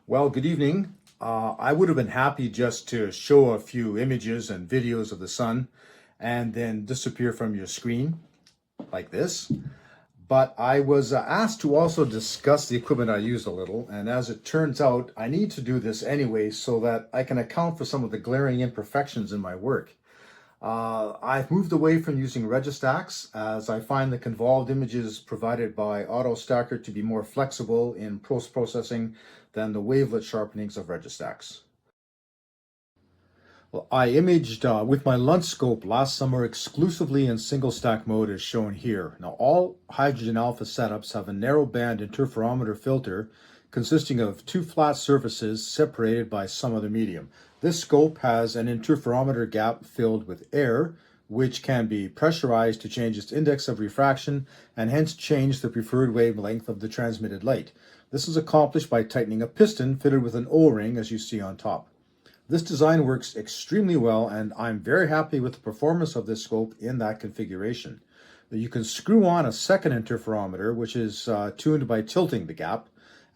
Well, good evening. I would have been happy just to show a few images and videos of the sun and then disappear from your screen like this. But I was asked to also discuss the equipment I used a little. And as it turns out, I need to do this anyway so that I can account for some of the glaring imperfections in my work. I've moved away from using Registacks as I find the convolved images provided by AutoStacker to be more flexible in post-processing than the wavelet sharpenings of Registacks. Well, I imaged with my Lunt scope last summer exclusively in single stack mode as shown here. Now all hydrogen alpha setups have a narrow band interferometer filter consisting of two flat surfaces separated by some other medium. This scope has an interferometer gap filled with air, which can be pressurized to change its index of refraction and hence change the preferred wavelength of the transmitted light. This is accomplished by tightening a piston fitted with an O-ring as you see on top. This design works extremely well and I'm very happy with the performance of this scope in that configuration. You can screw on a second interferometer which is tuned by tilting the gap,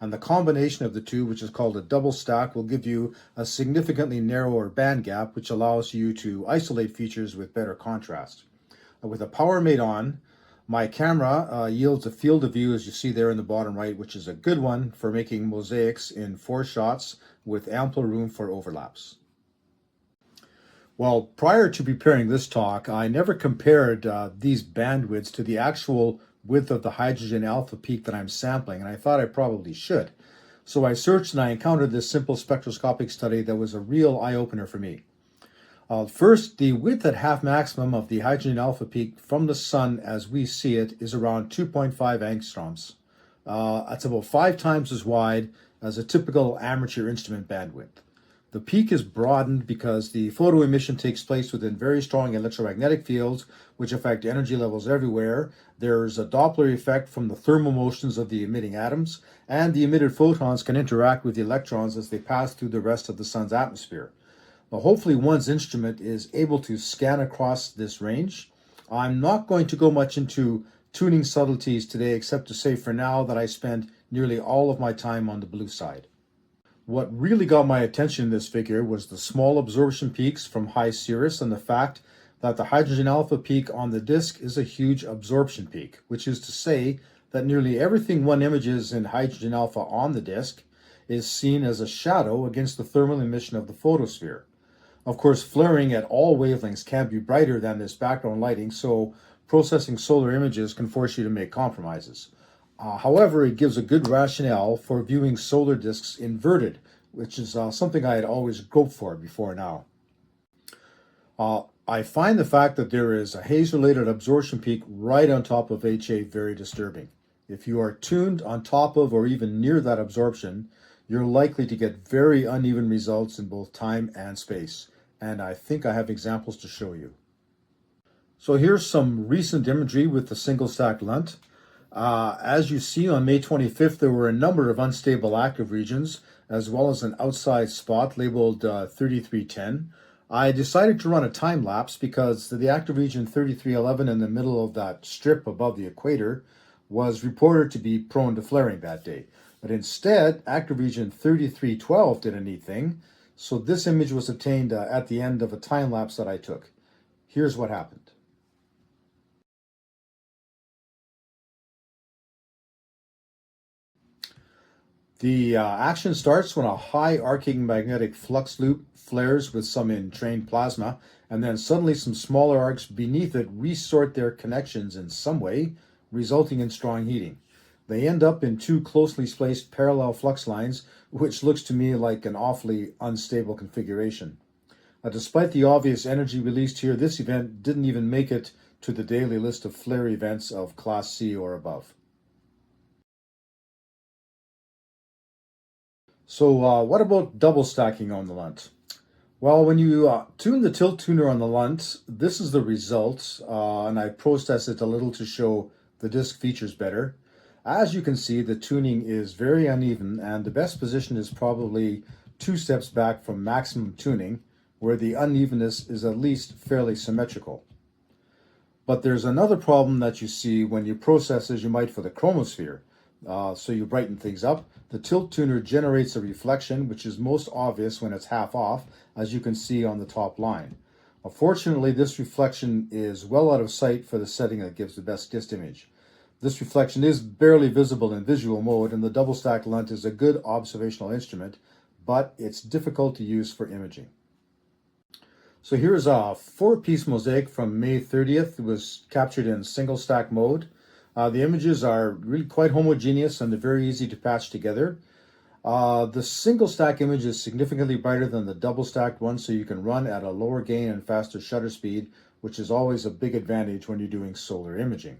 and the combination of the two, which is called a double stack, will give you a significantly narrower band gap which allows you to isolate features with better contrast. With a power made on, my camera yields a field of view as you see there in the bottom right, which is a good one for making mosaics in 4 shots with ample room for overlaps. Well, prior to preparing this talk, I never compared these bandwidths to the actual width of the hydrogen alpha peak that I'm sampling, and I thought I probably should. So I searched and I encountered this simple spectroscopic study that was a real eye-opener for me. First, the width at half maximum of the hydrogen alpha peak from the sun as we see it is around 2.5 angstroms. That's about 5 times as wide as a typical amateur instrument bandwidth. The peak is broadened because the photo emission takes place within very strong electromagnetic fields which affect energy levels everywhere. There's a Doppler effect from the thermal motions of the emitting atoms, and the emitted photons can interact with the electrons as they pass through the rest of the sun's atmosphere. Now, hopefully one's instrument is able to scan across this range. I'm not going to go much into tuning subtleties today except to say for now that I spend nearly all of my time on the blue side. What really got my attention in this figure was the small absorption peaks from high cirrus and the fact that the hydrogen alpha peak on the disk is a huge absorption peak, which is to say that nearly everything one images in hydrogen alpha on the disk is seen as a shadow against the thermal emission of the photosphere. Of course, flaring at all wavelengths can be brighter than this background lighting, so processing solar images can force you to make compromises. However, it gives a good rationale for viewing solar disks inverted, which is something I had always groped for before now. I find the fact that there is a haze-related absorption peak right on top of HA very disturbing. If you are tuned on top of or even near that absorption, you're likely to get very uneven results in both time and space, and I think I have examples to show you. So here's some recent imagery with the single stack Lunt. As you see, on May 25th, there were a number of unstable active regions, as well as an outside spot labeled 3310. I decided to run a time lapse because the active region 3311 in the middle of that strip above the equator was reported to be prone to flaring that day. But instead, active region 3312 did a neat thing. So this image was obtained at the end of a time lapse that I took. Here's what happened. The action starts when a high arcing magnetic flux loop flares with some entrained plasma, and then suddenly some smaller arcs beneath it resort their connections in some way, resulting in strong heating. They end up in 2 closely spaced parallel flux lines, which looks to me like an awfully unstable configuration. Despite the obvious energy released here, this event didn't even make it to the daily list of flare events of Class C or above. So what about double stacking on the Lunt? Well, when you tune the tilt tuner on the Lunt, this is the result, and I processed it a little to show the disk features better. As you can see, the tuning is very uneven, and the best position is probably 2 steps back from maximum tuning, where the unevenness is at least fairly symmetrical. But there's another problem that you see when you process as you might for the chromosphere. so you brighten things up. The tilt tuner generates a reflection, which is most obvious when it's half off, as you can see on the top line. Fortunately, this reflection is well out of sight for the setting that gives the best dist image. This reflection is barely visible in visual mode, and the double stack lens is a good observational instrument, but it's difficult to use for imaging. So here's a 4-piece mosaic from May 30th. It was captured in single stack mode. The images are really quite homogeneous and they're very easy to patch together. The single stack image is significantly brighter than the double stacked one, so you can run at a lower gain and faster shutter speed, which is always a big advantage when you're doing solar imaging.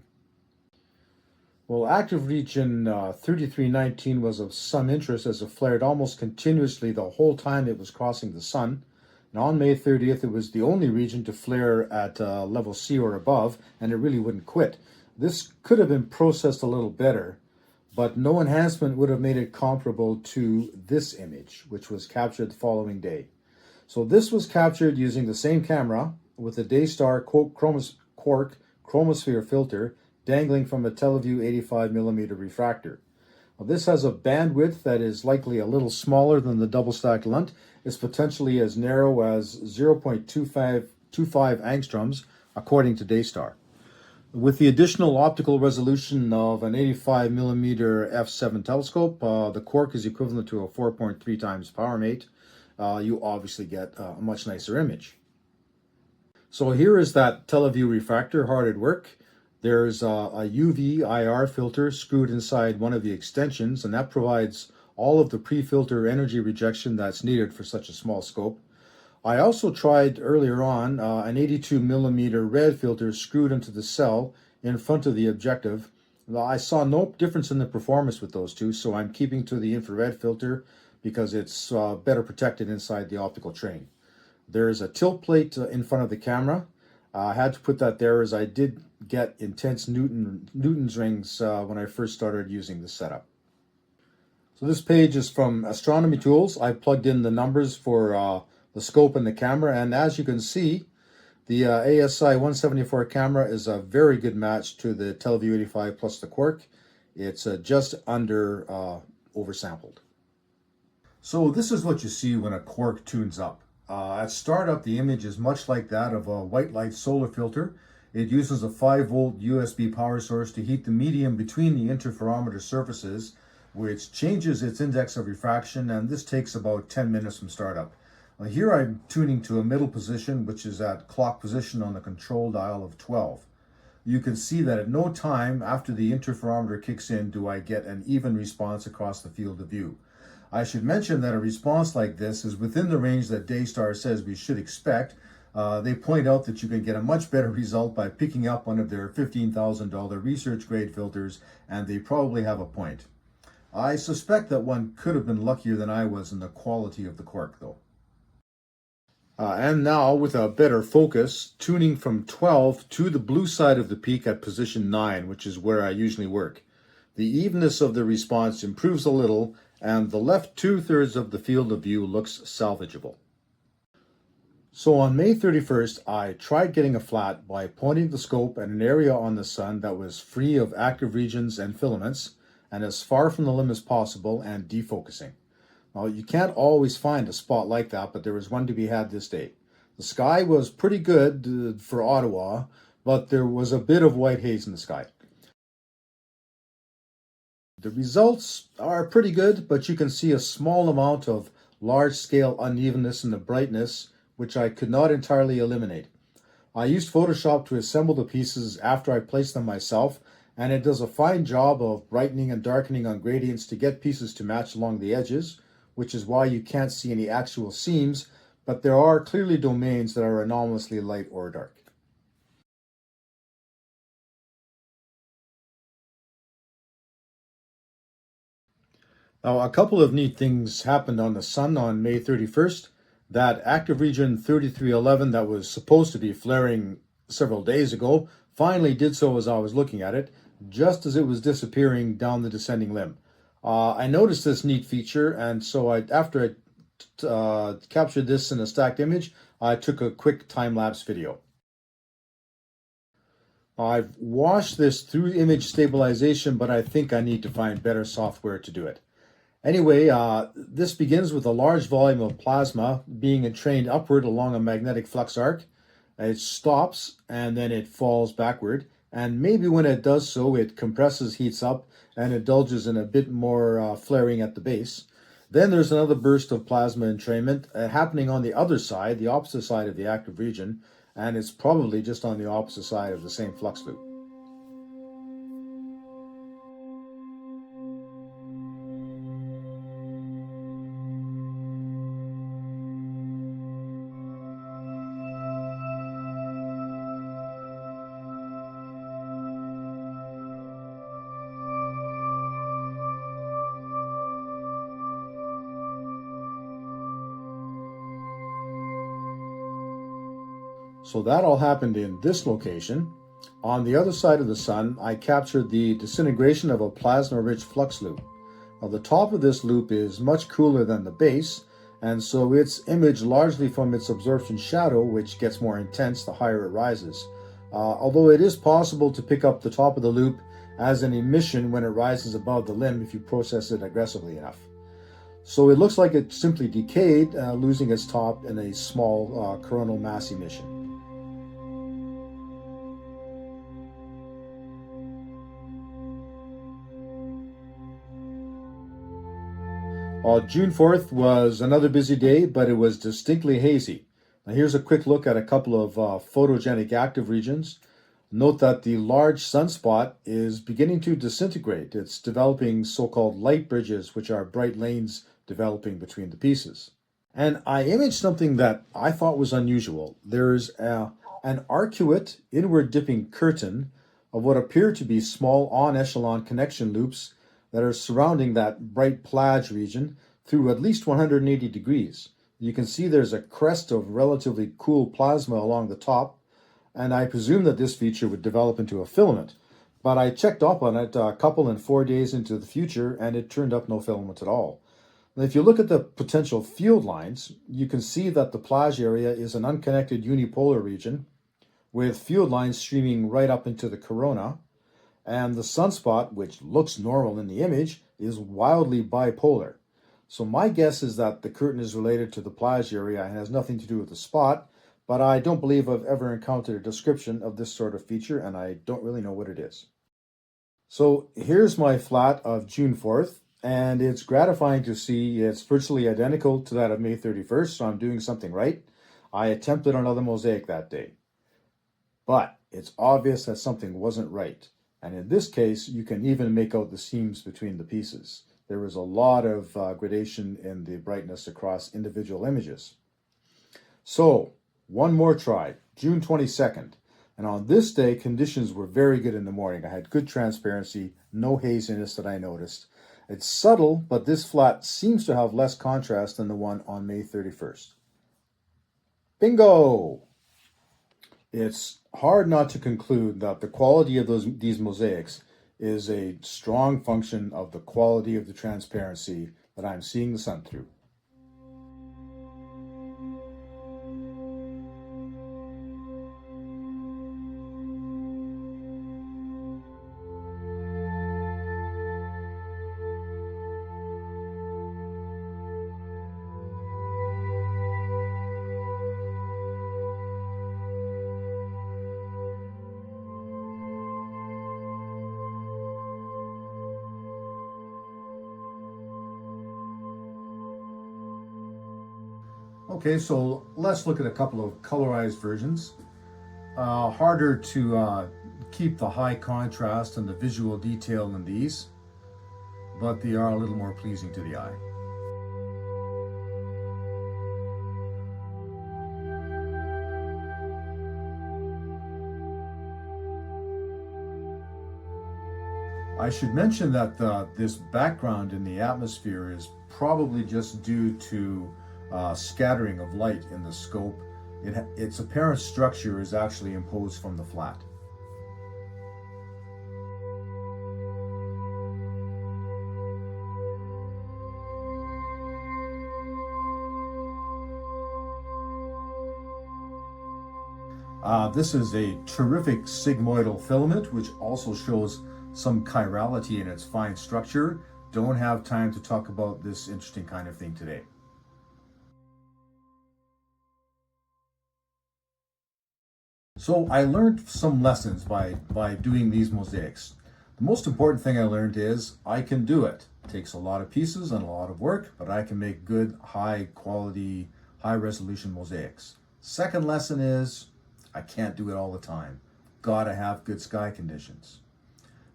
Well, active region 3319 was of some interest as it flared almost continuously the whole time it was crossing the sun. And on May 30th, it was the only region to flare at level C or above, and it really wouldn't quit. This could have been processed a little better, but no enhancement would have made it comparable to this image, which was captured the following day. So this was captured using the same camera with a Daystar Quark chromosphere filter dangling from a Teleview 85mm refractor. Now, this has a bandwidth that is likely a little smaller than the double stacked lens. It's potentially as narrow as 0.25 angstroms, according to Daystar. With the additional optical resolution of an 85mm f7 telescope, the Quark is equivalent to a 4.3 times power mate. You obviously get a much nicer image. So here is that Teleview refractor hard at work. There's a UV IR filter screwed inside one of the extensions, and that provides all of the pre-filter energy rejection that's needed for such a small scope. I also tried earlier on an 82mm red filter screwed into the cell in front of the objective. I saw no difference in the performance with those two, so I'm keeping to the infrared filter because it's better protected inside the optical train. There's a tilt plate in front of the camera. I had to put that there as I did get intense Newton's rings when I first started using this setup. So this page is from Astronomy Tools. I plugged in the numbers for the scope and the camera, and as you can see, the ASI 174 camera is a very good match to the Teleview 85 plus the Quark. It's just under oversampled. So this is what you see when a Quark tunes up. At startup, the image is much like that of a white light solar filter. It uses a 5-volt USB power source to heat the medium between the interferometer surfaces, which changes its index of refraction, and this takes about 10 minutes from startup. Here I'm tuning to a middle position, which is at clock position on the control dial of 12. You can see that at no time after the interferometer kicks in do I get an even response across the field of view. I should mention that a response like this is within the range that Daystar says we should expect. They point out that you can get a much better result by picking up one of their $15,000 research grade filters, and they probably have a point. I suspect that one could have been luckier than I was in the quality of the Quark, though. And now, with a better focus, tuning from 12 to the blue side of the peak at position 9, which is where I usually work. The evenness of the response improves a little, and the left 2/3 of the field of view looks salvageable. So on May 31st, I tried getting a flat by pointing the scope at an area on the sun that was free of active regions and filaments, and as far from the limb as possible, and defocusing. Now, you can't always find a spot like that, but there was one to be had this day. The sky was pretty good for Ottawa, but there was a bit of white haze in the sky. The results are pretty good, but you can see a small amount of large-scale unevenness in the brightness, which I could not entirely eliminate. I used Photoshop to assemble the pieces after I placed them myself, and it does a fine job of brightening and darkening on gradients to get pieces to match along the edges, which is why you can't see any actual seams, but there are clearly domains that are anomalously light or dark. Now, a couple of neat things happened on the sun on May 31st. That active region 3311 that was supposed to be flaring several days ago finally did so as I was looking at it, just as it was disappearing down the descending limb. I noticed this neat feature, and so after I captured this in a stacked image, I took a quick time-lapse video. I've watched this through image stabilization, but I think I need to find better software to do it. Anyway, this begins with a large volume of plasma being entrained upward along a magnetic flux arc. It stops and then it falls backward. And maybe when it does so, it compresses, heats up, and indulges in a bit more flaring at the base. Then there's another burst of plasma entrainment happening on the other side, the opposite side of the active region, and it's probably just on the opposite side of the same flux loop. So that all happened in this location. On the other side of the sun, I captured the disintegration of a plasma-rich flux loop. Now, the top of this loop is much cooler than the base, and so it's imaged largely from its absorption shadow, which gets more intense the higher it rises. Although it is possible to pick up the top of the loop as an emission when it rises above the limb if you process it aggressively enough. So it looks like it simply decayed, losing its top in a small coronal mass emission. June 4th was another busy day, but it was distinctly hazy. Now, here's a quick look at a couple of photogenic active regions. Note that the large sunspot is beginning to disintegrate. It's developing so-called light bridges, which are bright lanes developing between the pieces. And I imaged something that I thought was unusual. There's an arcuate, inward dipping curtain of what appear to be small on echelon connection loops that are surrounding that bright plage region through at least 180 degrees. You can see there's a crest of relatively cool plasma along the top, and I presume that this feature would develop into a filament. But I checked up on it a couple and 4 days into the future, and it turned up no filament at all. And if you look at the potential field lines, you can see that the plage area is an unconnected unipolar region with field lines streaming right up into the corona, and the sunspot, which looks normal in the image, is wildly bipolar. So my guess is that the curtain is related to the plage area and has nothing to do with the spot, but I don't believe I've ever encountered a description of this sort of feature, and I don't really know what it is. So here's my flat of June 4th, and it's gratifying to see it's virtually identical to that of May 31st, so I'm doing something right. I attempted another mosaic that day. But it's obvious that something wasn't right. And in this case, you can even make out the seams between the pieces. There was a lot of gradation in the brightness across individual images. So, one more try, June 22nd. And on this day, conditions were very good in the morning. I had good transparency, no haziness that I noticed. It's subtle, but this flat seems to have less contrast than the one on May 31st. Bingo! It's hard not to conclude that the quality of these mosaics is a strong function of the quality of the transparency that I'm seeing the sun through. Okay, so let's look at a couple of colorized versions. Harder to keep the high contrast and the visual detail in these, but they are a little more pleasing to the eye. I should mention that this background in the atmosphere is probably just due to scattering of light in the scope. Its apparent structure is actually imposed from the flat. This is a terrific sigmoidal filament, which also shows some chirality in its fine structure. Don't have time to talk about this interesting kind of thing today. So I learned some lessons by doing these mosaics. The most important thing I learned is I can do it. It takes a lot of pieces and a lot of work, but I can make good, high quality, high resolution mosaics. Second lesson is I can't do it all the time. Gotta have good sky conditions.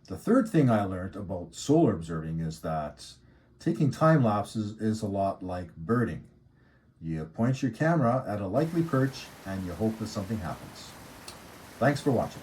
The third thing I learned about solar observing is that taking time lapses is a lot like birding. You point your camera at a likely perch and you hope that something happens. Thanks for watching.